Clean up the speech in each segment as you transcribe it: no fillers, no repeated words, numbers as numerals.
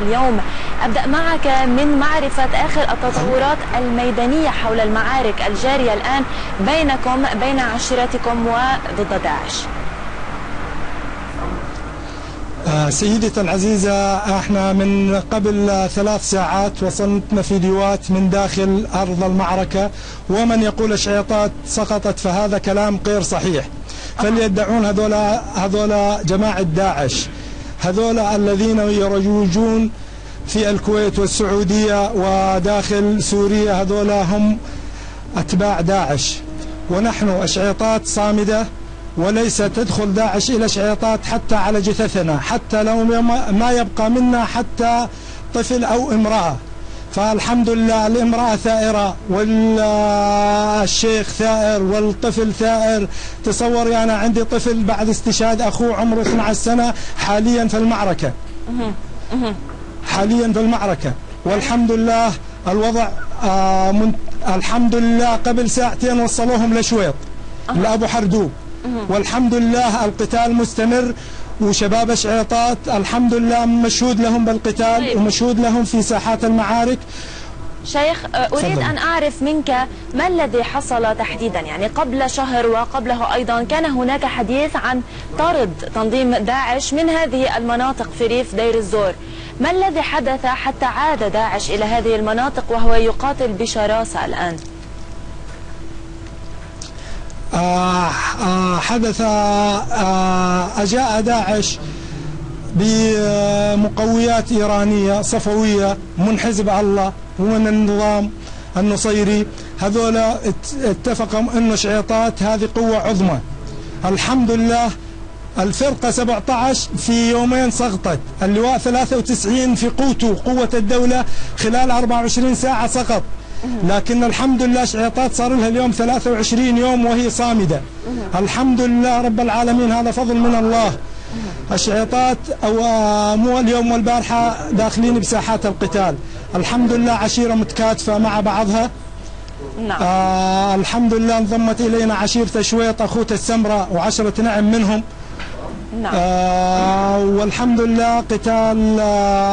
اليوم. أبدأ معك من معرفة آخر التطورات الميدانية حول المعارك الجارية الآن بين عشيرتكم وضد داعش. سيدتي العزيزة، احنا من قبل 3 ساعات وصلتنا فيديوهات من داخل أرض المعركة، ومن يقول الشياطات سقطت فهذا كلام غير صحيح. فليدعون هذولا جماعة داعش، هذولا الذين يروجون في الكويت والسعودية وداخل سوريا، هذولا هم أتباع داعش. ونحن الشياطات صامدة، وليس تدخل داعش إلى شياطات حتى على جثثنا، حتى لو ما يبقى منا حتى طفل أو امرأة. فالحمد لله الامرأة ثائرة والشيخ ثائر والطفل ثائر. تصوري أنا عندي طفل بعد استشهاد أخوه عمره 12 سنة حاليا في المعركة، حاليا في المعركة. والحمد لله الوضع الحمد لله قبل ساعتين وصلوهم لشويط لأبو حردوب، والحمد لله القتال مستمر. وشباب الشياطات الحمد لله مشهود لهم بالقتال ومشهود لهم في ساحات المعارك. شيخ، أريد أن أعرف منك ما الذي حصل تحديدا. يعني قبل شهر وقبله أيضا كان هناك حديث عن طرد تنظيم داعش من هذه المناطق في ريف دير الزور. ما الذي حدث حتى عاد داعش إلى هذه المناطق وهو يقاتل بشراسة الآن؟ حدث أجاء داعش بمقويات إيرانية صفوية من حزب الله ومن النظام النصيري. هذولا اتفقوا أن الشياطات هذه قوة عظمى. الحمد لله الفرقة 17 في يومين سقطت. اللواء 93 في قوة الدولة خلال 24 ساعة سقط. لكن الحمد لله شياطات صار لها اليوم 23 يوم وهي صامدة. الحمد لله رب العالمين، هذا فضل من الله. الشياطات أو مو اليوم والبارحة داخلين بساحات القتال. الحمد لله عشيرة متكاتفة مع بعضها. نعم. الحمد لله انضمت إلينا عشيرة شويط أخوة السمرة و10 نعم منهم. نعم. والحمد لله قتال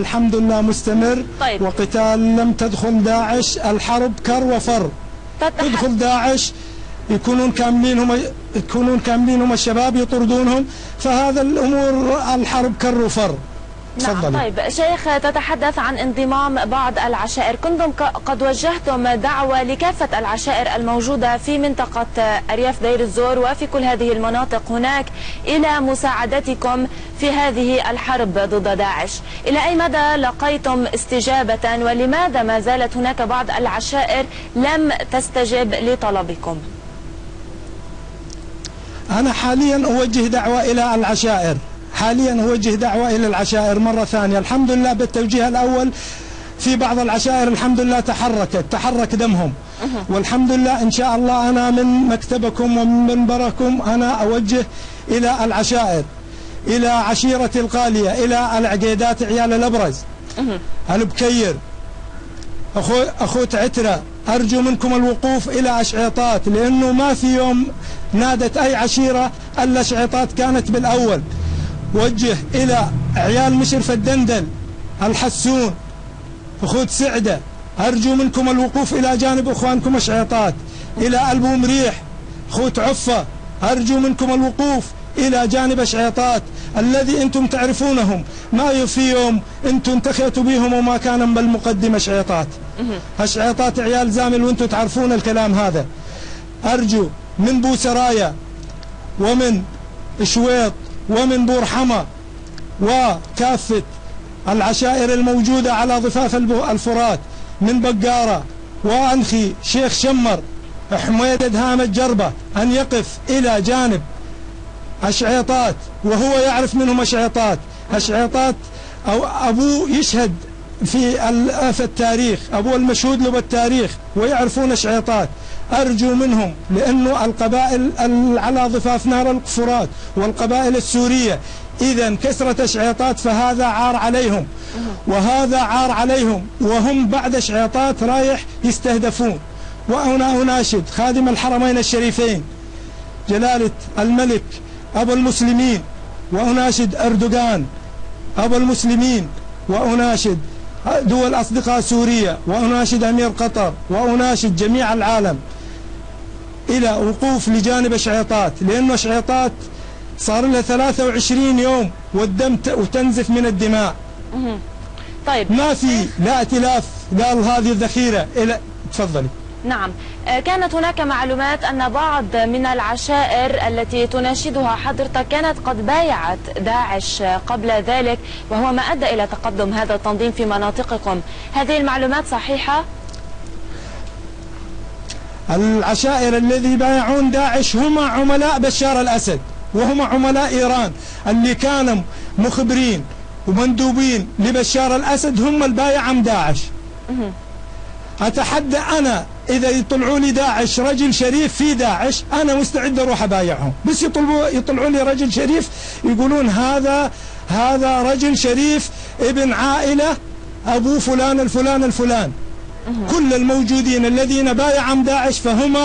الحمد لله مستمر. طيب. وقتال لم تدخل داعش الحرب كر وفر. تدخل داعش يكونون كاملين هم الشباب يطردونهم، فهذا الأمور الحرب كر وفر. نعم. طيب شيخ، تتحدث عن انضمام بعض العشائر. كنتم قد وجهتم دعوة لكافة العشائر الموجودة في منطقة أرياف دير الزور وفي كل هذه المناطق هناك إلى مساعدتكم في هذه الحرب ضد داعش. إلى أي مدى لقيتم استجابة، ولماذا ما زالت هناك بعض العشائر لم تستجب لطلبكم؟ أنا حاليا أوجه دعوة إلى العشائر، العشائر مرة ثانية. الحمد لله بالتوجيه الأول في بعض العشائر الحمد لله تحرك دمهم، والحمد لله إن شاء الله أنا من مكتبكم ومن منبركم أنا أوجه إلى العشائر، إلى عشيرة القالية، إلى العقيدات عيال الأبرز، البكير، أخوة عترة. أرجو منكم الوقوف إلى أشعيطات، لأنه ما في يوم نادت أي عشيرة إلا شعيطات كانت بالأول. وجه إلى عيال مشرف الدندل، الحسون، أخوة سعدة. أرجو منكم الوقوف إلى جانب أخوانكم الشعيطات. إلى ألبو مريح، أخوة عفة. أرجو منكم الوقوف إلى جانب الشعيطات الذي أنتم تعرفونهم. ما في يوم أنتم انتخيتوا بهم وما كان بالمقدمة شعيطات. الشعيطات عيال زامل وأنتم تعرفون الكلام هذا. أرجو من بوسرايا ومن شويط ومن بورحمة وكافة العشائر الموجودة على ضفاف الفرات، من بقارة وأنخي شيخ شمر حميد دهام الجربة، أن يقف إلى جانب الشعيطات، وهو يعرف منهم الشعيطات. الشعيطات أو أبوه يشهد في التاريخ، أبوه المشهود له بالتاريخ ويعرفون الشعيطات. أرجو منهم، لأنه القبائل على ضفاف نهر الفرات والقبائل السورية إذا كسرت الشعيطات فهذا عار عليهم، وهذا عار عليهم، وهم بعد شعيطات رايح يستهدفون. وأنا أناشد خادم الحرمين الشريفين جلالة الملك أبو المسلمين، وأناشد أردوغان أبو المسلمين، وأناشد دول أصدقاء سوريا، وأناشد أمير قطر، وأناشد جميع العالم إلى وقوف لجانب شعيطات، لأنه شعيطات صار لها 23 يوم والدم وتنزف من الدماء. طيب ما في لا ائتلاف قال هذه الذخيرة إلى. تفضلي. نعم، كانت هناك معلومات أن بعض من العشائر التي تناشدها حضرتك كانت قد بايعت داعش قبل ذلك، وهو ما أدى إلى تقدم هذا التنظيم في مناطقكم. هذه المعلومات صحيحة؟ العشائر الذي بايعون داعش هم عملاء بشار الأسد، وهم عملاء إيران اللي كانوا مخبرين ومندوبين لبشار الأسد، هم البايع داعش. أتحدى أنا إذا يطلعوا لي داعش رجل شريف في داعش أنا مستعد أروح أبايعهم، بس يطلعوا لي رجل شريف يقولون هذا رجل شريف ابن عائلة أبو فلان الفلان الفلان. كل الموجودين الذين بايعوا داعش فهم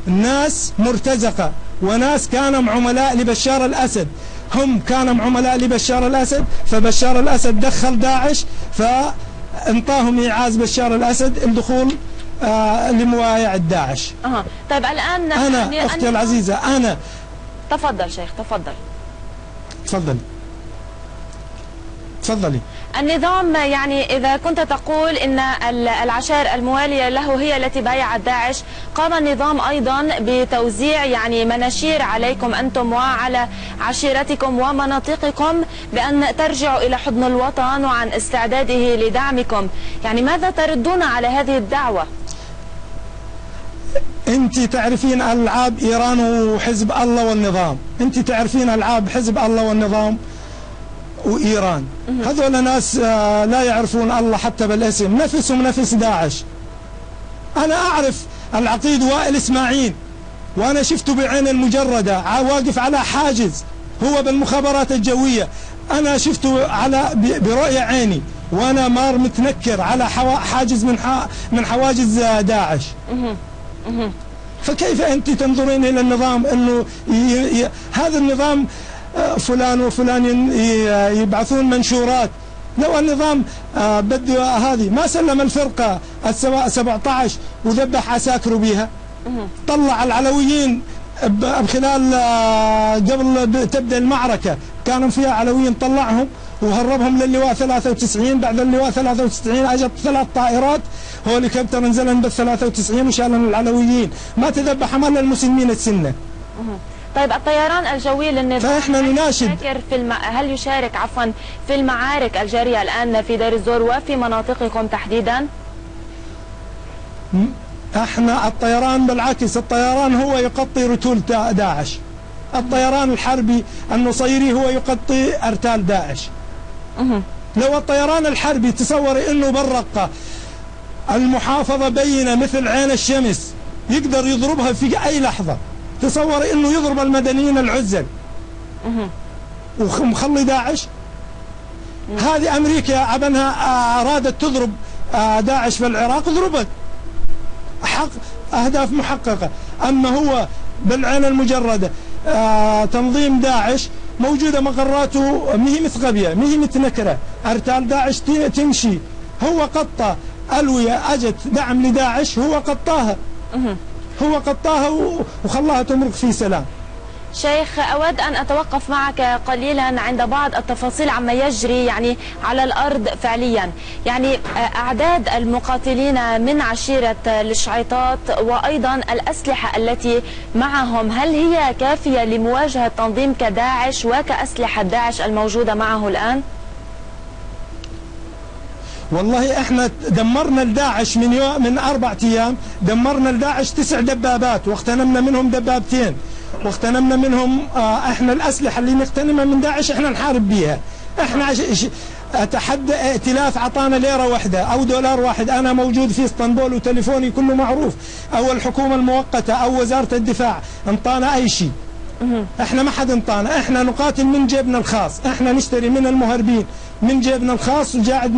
ناس مرتزقة وناس كانوا عملاء لبشار الأسد، هم كانوا عملاء لبشار الأسد، فبشار الأسد دخل داعش فانطاهم إيعاز بشار الأسد الدخول لموايعة داعش. طيب الآن أنا أختي العزيزة أنا. تفضل شيخ تفضل. تفضلي. النظام يعني إذا كنت تقول إن العشائر الموالية له هي التي بايعت داعش، قام النظام أيضا بتوزيع يعني مناشير عليكم أنتم وعلى عشيرتكم ومناطقكم بأن ترجعوا إلى حضن الوطن وعن استعداده لدعمكم. يعني ماذا تردون على هذه الدعوة؟ أنت تعرفين ألعاب إيران وحزب الله والنظام، أنت تعرفين ألعاب حزب الله والنظام وإيران. هذول ناس لا يعرفون الله حتى بالاسم، نفسهم نفس داعش. أنا أعرف العقيد وائل إسماعيل، وأنا شفته بعين المجردة واقف على حاجز، هو بالمخابرات الجوية، أنا شفته برؤية عيني وأنا مار متنكر على حاجز من حواجز داعش. فكيف أنت تنظرين إلى النظام أنه هذا النظام فلان وفلان يبعثون منشورات؟ لو النظام بده هذه ما سلم الفرقة السواء 17 وذبح عساكره بها، طلع العلويين خلال قبل تبدأ المعركة كانوا فيها علويين، طلعهم وهربهم للواء 93. بعد اللواء 93 اجت 3 طائرات هوليكوبتر نزلن بال 93 وشالن العلويين، ما تذبح الا المسلمين السنة. طيب الطيران الجوي للنظام فاحنا نناشد هل يشارك في المعارك الجارية الآن في دير الزور وفي مناطقكم تحديدا؟ احنا الطيران بالعكس، الطيران هو يغطي رتول داعش، الطيران الحربي النصيري هو يغطي ارتال داعش. لو الطيران الحربي تصوري انه برقة المحافظة بينة مثل عين الشمس يقدر يضربها في اي لحظة، تصوري انه يضرب المدنيين العزل ومخلي داعش. هذه امريكا عبنها ارادت تضرب داعش في العراق، ضربت حق اهداف محققة. اما هو بالعين المجردة تنظيم داعش موجودة مقراته مهي مثقبية مهي متنكرة، ارتال داعش تمشي، هو قطة ألوية اجت دعم لداعش هو قطاها وخلاها تمرق في سلام. شيخ أود أن أتوقف معك قليلا عند بعض التفاصيل عما يجري يعني على الأرض فعليا. يعني أعداد المقاتلين من عشيرة الشعيطات وأيضا الأسلحة التي معهم هل هي كافية لمواجهة تنظيم كداعش وكأسلحة داعش الموجودة معه الآن؟ والله احنا دمرنا الداعش من 4 أيام، دمرنا الداعش 9 دبابات واغتنمنا منهم دبابتين، واغتنمنا منهم احنا الاسلحه اللي نغتنمها من داعش احنا نحارب بيها. احنا اتحدى ائتلاف عطانا ليره واحده او دولار واحد، انا موجود في اسطنبول وتليفوني كله معروف، او الحكومه المؤقته او وزاره الدفاع انطانا اي شيء. احنا ما حد انطانا، احنا نقاتل من جيبنا الخاص، احنا نشتري من المهربين من جيبنا الخاص وقاعد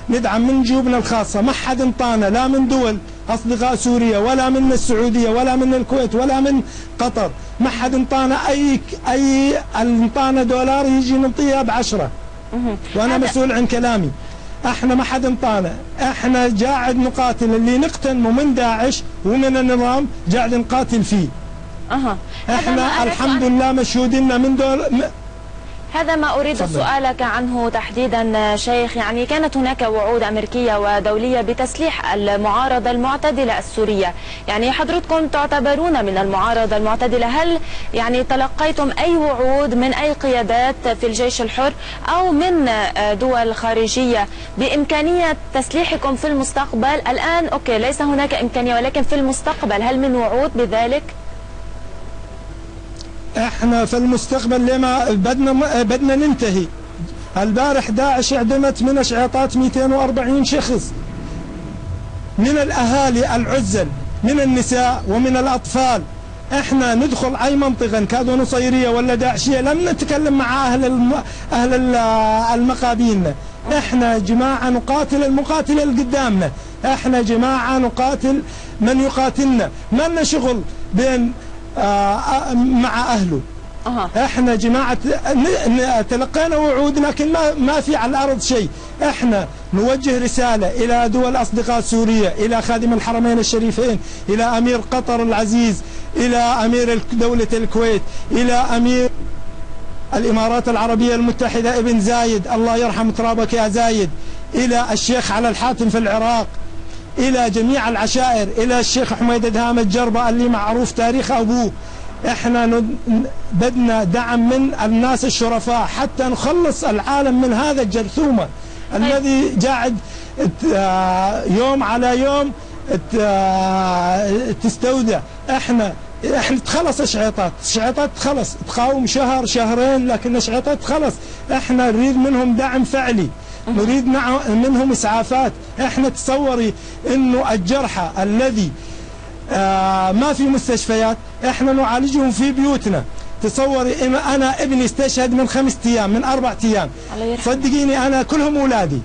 ندعم من جيوبنا الخاصة. ما حد انطانا لا من دول أصدقاء سوريا ولا من السعودية ولا من الكويت ولا من قطر، ما حد انطانا أي انطانا دولار يجي نعطيها ب10 وانا مسؤول عن كلامي. احنا ما حد انطانا، احنا قاعد نقاتل اللي نقتنمه من داعش ومن النظام قاعد نقاتل فيه. احنا الحمد لله مشهودين من دول. هذا ما أريد سؤالك عنه تحديدا شيخ. يعني كانت هناك وعود أمريكية ودولية بتسليح المعارضة المعتدلة السورية، يعني حضرتكم تعتبرون من المعارضة المعتدلة، هل يعني تلقيتم أي وعود من أي قيادات في الجيش الحر أو من دول خارجية بإمكانية تسليحكم في المستقبل؟ الآن أوكي ليس هناك إمكانية، ولكن في المستقبل هل من وعود بذلك؟ احنا في المستقبل لما بدنا ننتهي. البارح داعش اعدمت من اشعاطات 240 شخص من الاهالي العزل، من النساء ومن الاطفال. احنا ندخل اي منطقه كادوا نصيريه ولا داعشيه لم نتكلم مع اهل المقابين. احنا جماعه نقاتل المقاتل اللي قدامنا، احنا جماعه نقاتل من يقاتلنا، ما لنا شغل بين مع أهله. احنا جماعة تلقينا وعود لكن ما في على الأرض شيء. احنا نوجه رسالة إلى دول أصدقاء سوريا، إلى خادم الحرمين الشريفين، إلى أمير قطر العزيز، إلى أمير دولة الكويت، إلى أمير الإمارات العربية المتحدة ابن زايد، الله يرحم ترابك يا زايد، إلى الشيخ على الحاتم في العراق، إلى جميع العشائر، إلى الشيخ حميد دهام الجربة اللي معروف تاريخ أبوه. إحنا بدنا دعم من الناس الشرفاء حتى نخلص العالم من هذا الجرثومة الذي قاعد يوم على يوم تستودع. إحنا تخلص شعيطات تخلص، تقاوم شهر شهرين لكن شعيطات تخلص. إحنا نريد منهم دعم فعلي، نريد منهم إسعافات. احنا تصوري انه الجرحى الذي ما في مستشفيات احنا نعالجهم في بيوتنا. تصوري انا ابني استشهد من 5 ايام من 4 ايام، صدقيني انا كلهم اولادي،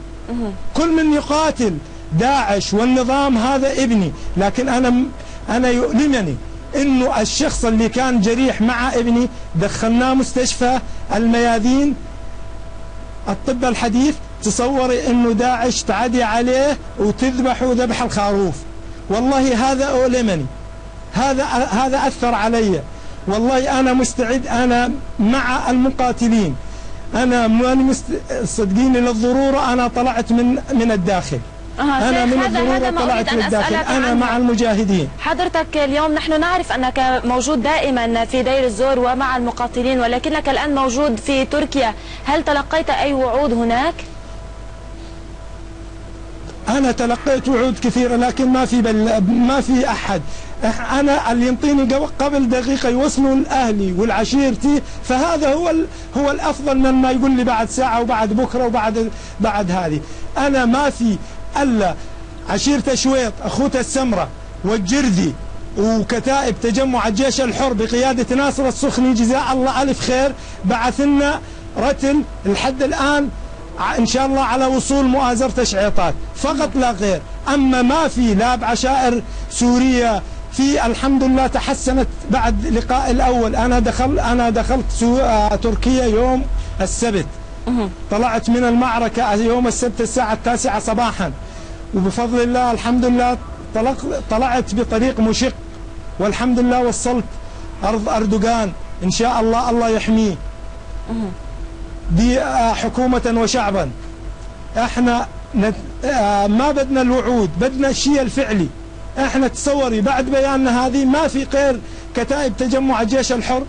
كل من يقاتل داعش والنظام هذا ابني. لكن انا يؤلمني انه الشخص اللي كان جريح مع ابني دخلناه مستشفى الميادين الطب الحديث. تصوري انه داعش تعدي عليه وتذبحه ذبح الخروف. والله هذا أؤلمني، هذا أثر علي. والله أنا مستعد، أنا مع المقاتلين، أنا صدقيني للضرورة أنا طلعت من الداخل. أنا من الضرورة طلعت من الداخل، أنا مع المجاهدين. حضرتك اليوم نحن نعرف أنك موجود دائما في دير الزور ومع المقاتلين، ولكنك الآن موجود في تركيا، هل تلقيت أي وعود هناك؟ أنا تلقيت وعود كثيرة لكن ما في أحد. أنا اللي ينطيني قبل دقيقة يوصلوا لأهلي والعشيرتي، فهذا هو الأفضل من ما يقول لي بعد ساعة وبعد بكرة وبعد هذه. أنا ما في إلا عشيرة شويط، أخوته السمرة والجرذي وكتائب تجمع الجيش الحر بقيادة ناصر السخني جزاء الله ألف خير، بعث لنا رتل لحد الآن إن شاء الله على وصول مؤازرة شعيطات فقط لا غير. أما ما في لا بعشائر سورية في الحمد لله تحسنت بعد لقاء الأول. أنا دخلت تركيا يوم السبت، طلعت من المعركة يوم السبت الساعة 9 صباحا، وبفضل الله الحمد لله طلعت بطريق مشق، والحمد لله وصلت أرض أردوغان إن شاء الله، الله يحميه. دي حكومة وشعبا. احنا ما بدنا الوعود، بدنا الشيء الفعلي. احنا تصوري بعد بياننا هذه ما في غير كتائب تجمع الجيش الحر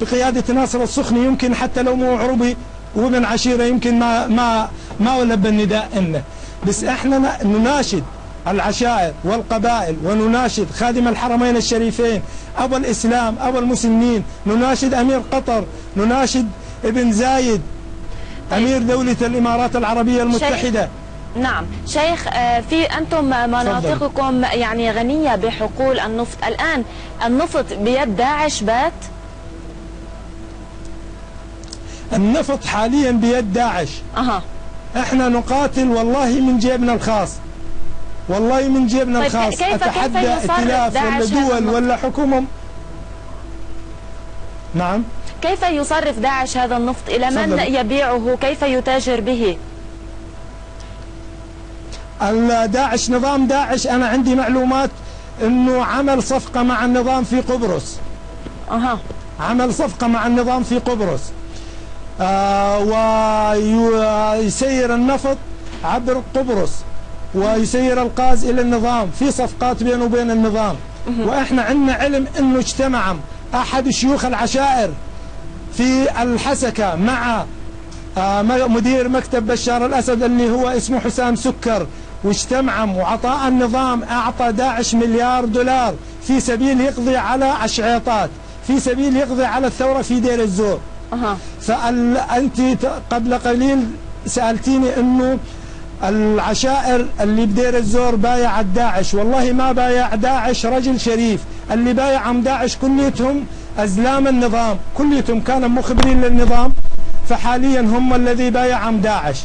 بقيادة ناصر السخني، يمكن حتى لو مو عربي وابن عشيرة يمكن ما ولب النداء إنه. بس احنا نناشد العشائر والقبائل، ونناشد خادم الحرمين الشريفين أبو الإسلام أبو المسلمين، نناشد أمير قطر، نناشد ابن زايد أمير دولة الإمارات العربية المتحدة. نعم شيخ، في أنتم مناطقكم يعني غنية بحقول النفط، الآن النفط بيد داعش بات؟ النفط حاليا بيد داعش. احنا نقاتل والله من جيبنا الخاص، والله من جيبنا الخاص. اتحدى ائتلاف ولا دول ولا حكومة. نعم كيف يصرف داعش هذا النفط؟ إلى من يبيعه؟ كيف يتاجر به؟ داعش، نظام داعش أنا عندي معلومات أنه عمل صفقة مع النظام في قبرص. عمل صفقة مع النظام في قبرص، ويسير النفط عبر قبرص ويسير الغاز إلى النظام، في صفقات بينه وبين النظام. وإحنا عندنا علم أنه اجتمع أحد شيوخ العشائر في الحسكة مع مدير مكتب بشار الأسد اللي هو اسمه حسام سكر، واجتمعوا وعطاء النظام أعطى داعش $1,000,000 في سبيل يقضي على عشعيطات، في سبيل يقضي على الثورة في دير الزور. فأنت قبل قليل سألتيني أنه العشائر اللي بدير الزور بايع داعش. والله ما بايع داعش رجل شريف، اللي بايعهم داعش كليتهم أزلام النظام، كليتهم كانوا مخبرين للنظام، فحاليا هم الذي بايعهم داعش.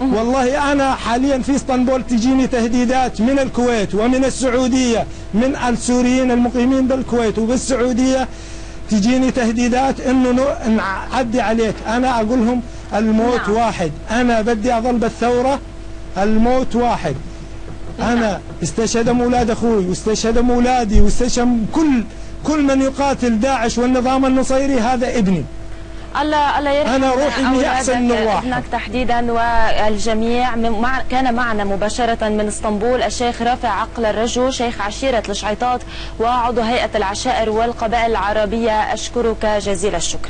والله أنا حاليا في اسطنبول تجيني تهديدات من الكويت ومن السعودية، من السوريين المقيمين بالكويت وبالسعودية تجيني تهديدات انه نعدي عليك. انا اقولهم الموت واحد، انا بدي اظل بالثورة، الموت واحد. انا استشهد اولاد اخوي واستشهد اولادي واستشهد كل من يقاتل داعش والنظام النصيري، هذا ابني. الله يرحم. أنا روحي إني أحسن من الواحد. ابنك تحديدا والجميع. كان معنا مباشرة من اسطنبول الشيخ رافع عقل الرجو، شيخ عشيرة الشعيطات وعضو هيئة العشائر والقبائل العربية. أشكرك جزيل الشكر.